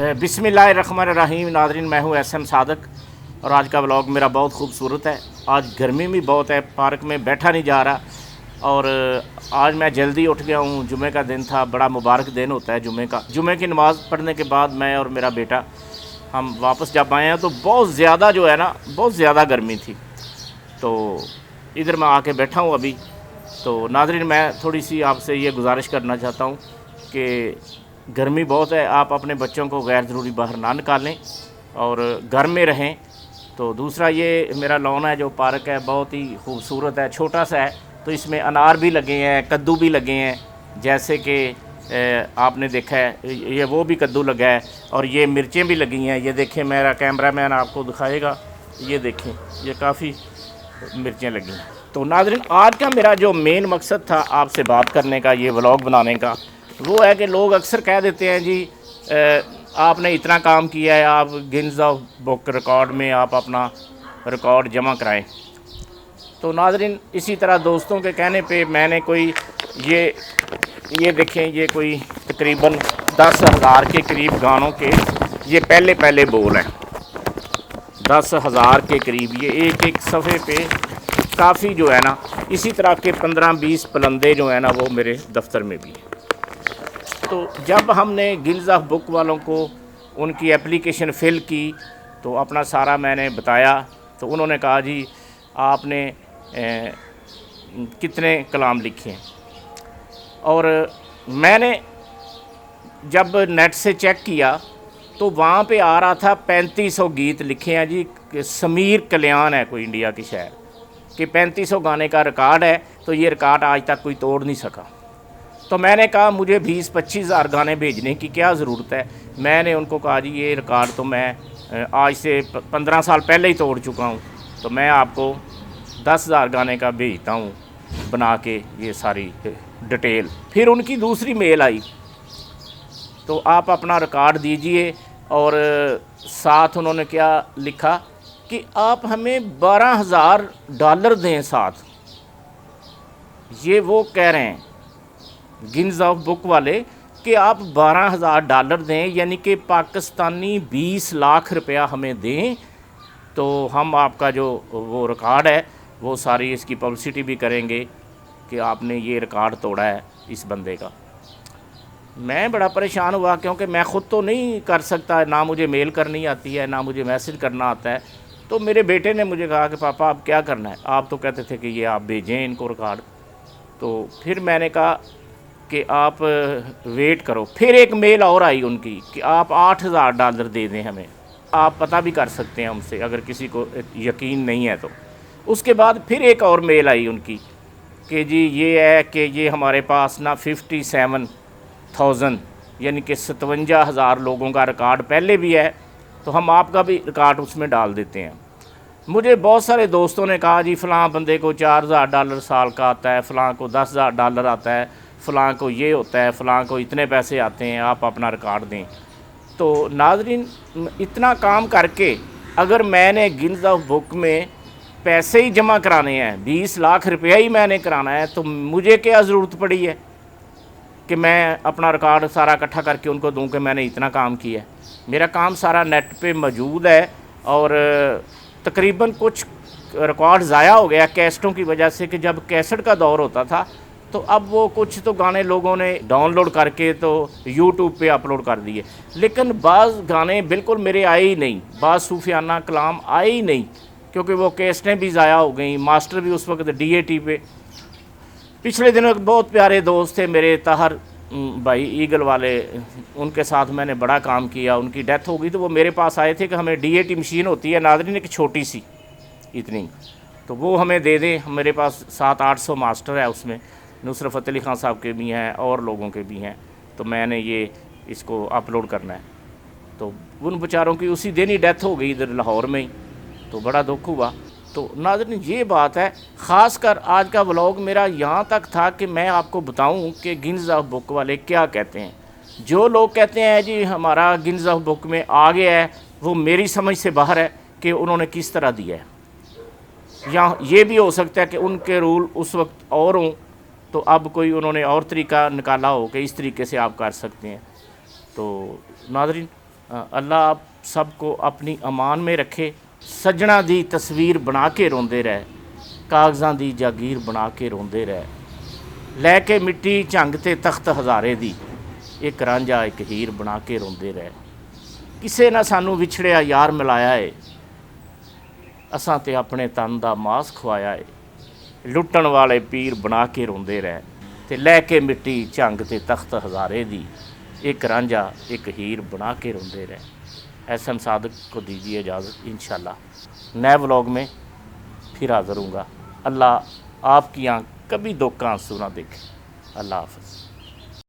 बिस्मिल्लाहिर्रहमानिर्रहीम। नाज़रीन, मैं हूँ SM सादक और आज का व्लॉग मेरा बहुत खूबसूरत है। आज गर्मी भी बहुत है, पार्क में बैठा नहीं जा रहा और आज मैं जल्दी उठ गया हूँ। जुमे का दिन था, बड़ा मुबारक दिन होता है जुमे का। जुमे की नमाज़ पढ़ने के बाद मैं और मेरा बेटा हम वापस जब आए हैं तो बहुत ज़्यादा जो है ना, बहुत ज़्यादा गर्मी थी। तो इधर मैं आके बैठा हूँ अभी। तो नाज़रीन, मैं थोड़ी सी आपसे ये गुजारिश करना चाहता हूँ कि गर्मी बहुत है, आप अपने बच्चों को गैर ज़रूरी बाहर ना निकालें और घर में रहें। तो दूसरा, ये मेरा लॉन है जो पार्क है, बहुत ही खूबसूरत है, छोटा सा है। तो इसमें अनार भी लगे हैं, कद्दू भी लगे हैं, जैसे कि आपने देखा है ये वो भी कद्दू लगा है और ये मिर्चें भी लगी हैं। ये देखें, मेरा कैमरामैन आपको दिखाएगा, ये देखें, ये काफ़ी मिर्चें लगी हैं। तो नाज़रीन, आज का मेरा जो मेन मकसद था आपसे बात करने का, ये व्लॉग बनाने का, वो है कि लोग अक्सर कह देते हैं जी आपने इतना काम किया है, आप गिनीज ऑफ बुक रिकॉर्ड में आप अपना रिकॉर्ड जमा कराएं। तो नाज़रीन, इसी तरह दोस्तों के कहने पे मैंने कोई ये देखें, ये कोई तकरीबन 10,000 के करीब गानों के ये पहले बोल हैं। 10,000 के करीब ये एक सफ़े पे काफ़ी जो है ना, इसी तरह के 15-20 पलंदे जो है ना वो मेरे दफ्तर में भी हैं। तो जब हमने गिनीज ऑफ बुक वालों को उनकी एप्लीकेशन फ़िल की तो अपना सारा मैंने बताया, तो उन्होंने कहा जी आपने कितने कलाम लिखे हैं। और मैंने जब नेट से चेक किया तो वहाँ पे आ रहा था 3500 गीत लिखे हैं जी। समीर कल्याण है कोई इंडिया की शायर कि 3500 गाने का रिकॉर्ड है। तो ये रिकॉर्ड आज तक कोई तोड़ नहीं सका। तो मैंने कहा मुझे 20-25 हज़ार गाने भेजने की क्या ज़रूरत है। मैंने उनको कहा जी ये रिकॉर्ड तो मैं आज से 15 साल पहले ही तोड़ चुका हूँ, तो मैं आपको 10,000 गाने का भेजता हूँ बना के ये सारी डिटेल। फिर उनकी दूसरी मेल आई, तो आप अपना रिकॉर्ड दीजिए। और साथ उन्होंने क्या लिखा कि आप हमें $12,000 दें साथ। ये वो कह रहे हैं गिनीज ऑफ बुक वाले कि आप $12,000 दें, यानी कि पाकिस्तानी 20 लाख रुपया हमें दें, तो हम आपका जो वो रिकॉर्ड है वो सारी इसकी पब्लिसिटी भी करेंगे कि आपने ये रिकॉर्ड तोड़ा है इस बंदे का। मैं बड़ा परेशान हुआ क्योंकि मैं ख़ुद तो नहीं कर सकता, ना मुझे मेल करनी आती है, ना मुझे मैसेज करना आता है। तो मेरे बेटे ने मुझे कहा कि पापा आप क्या करना है, आप तो कहते थे कि ये आप भेजें इनको रिकॉर्ड। तो फिर मैंने कहा कि आप वेट करो। फिर एक मेल और आई उनकी कि आप $8,000 दे दें हमें। आप पता भी कर सकते हैं उनसे अगर किसी को यकीन नहीं है तो। उसके बाद फिर एक और मेल आई उनकी कि जी ये है कि ये हमारे पास ना 57,000 यानी कि 57,000 लोगों का रिकॉर्ड पहले भी है, तो हम आपका भी रिकॉर्ड उसमें डाल देते हैं। मुझे बहुत सारे दोस्तों ने कहा जी फ़लाँ बंदे को $4,000 साल का आता है, फ़लाँ को $10,000 आता है, फ़लाँ को ये होता है, फ़लाँ को इतने पैसे आते हैं, आप अपना रिकॉर्ड दें। तो नाज़रीन, इतना काम करके अगर मैंने गिनीज ऑफ बुक में पैसे ही जमा कराने हैं, 20 लाख रुपया ही मैंने कराना है, तो मुझे क्या ज़रूरत पड़ी है कि मैं अपना रिकॉर्ड सारा इकट्ठा करके उनको दूं कि मैंने इतना काम किया है। मेरा काम सारा नेट पे मौजूद है और तकरीबन कुछ रिकॉर्ड ज़ाया हो गया कैसेटों की वजह से कि जब कैसेट का दौर होता था तो अब वो कुछ तो गाने लोगों ने डाउनलोड करके तो यूट्यूब पे अपलोड कर दिए, लेकिन बाज़ गाने बिल्कुल मेरे आए ही नहीं, बाज़ सूफियाना कलाम आए ही नहीं, क्योंकि वो कैसेटें भी ज़ाया हो गई, मास्टर भी उस वक्त DAT पे। पिछले दिनों एक बहुत प्यारे दोस्त थे मेरे, ताहर भाई ईगल वाले, उनके साथ मैंने बड़ा काम किया। उनकी डेथ हो गई तो वो मेरे पास आए थे कि हमें DAT मशीन होती है नाज़रीन, एक छोटी सी इतनी, तो वो हमें दे दें। मेरे पास 700-800 मास्टर है, उसमें नुसरत फ़तेह अली ख़ान साहब के भी हैं और लोगों के भी हैं। तो मैंने ये इसको अपलोड करना है। तो उन बेचारों की उसी दिन ही डेथ हो गई इधर लाहौर में ही, तो बड़ा दुख हुआ। तो नाज़रीन, ये बात है। ख़ास कर आज का व्लॉग मेरा यहाँ तक था कि मैं आपको बताऊँ कि गिनीज ऑफ बुक वाले क्या कहते हैं। जो लोग कहते हैं जी हमारा गिनीज ऑफ बुक में आ गया है, वो मेरी समझ से बाहर है कि उन्होंने किस तरह दिया है। या ये भी हो सकता है कि उनके रूल उस वक्त और हों, तो अब कोई उन्होंने और तरीका निकाला हो कि इस तरीके से आप कर सकते हैं। तो नाज़रीन, اللہ آپ سب کو اپنی امان میں رکھے. سجنا دی تصویر بنا کے روندے رہے, کاغذاں دی جاگیر بنا کے روندے رہے, لے کے مٹی جھنگ تے تخت ہزارے دی, ایک رانجھا ایک ہیر بنا کے روندے رہے. کسے نہ سانو وچھڑیا یار ملایا ہے, اساں تے اپنے تن دا ماس کھوایا ہے. لٹن والے پیر بنا کے روندے رہے, تے لے کے مٹی جھنگ تے تخت ہزارے دی, ایک رانجھا ایک ہیر بنا کے روندے رہے. ایس ایم صادق کو دیجیے اجازت, انشاءاللہ نئے ولاگ میں پھر حاضر ہوں گا. اللہ آپ کی آنکھ کبھی دو کا آنسو نہ دیکھے. اللہ حافظ.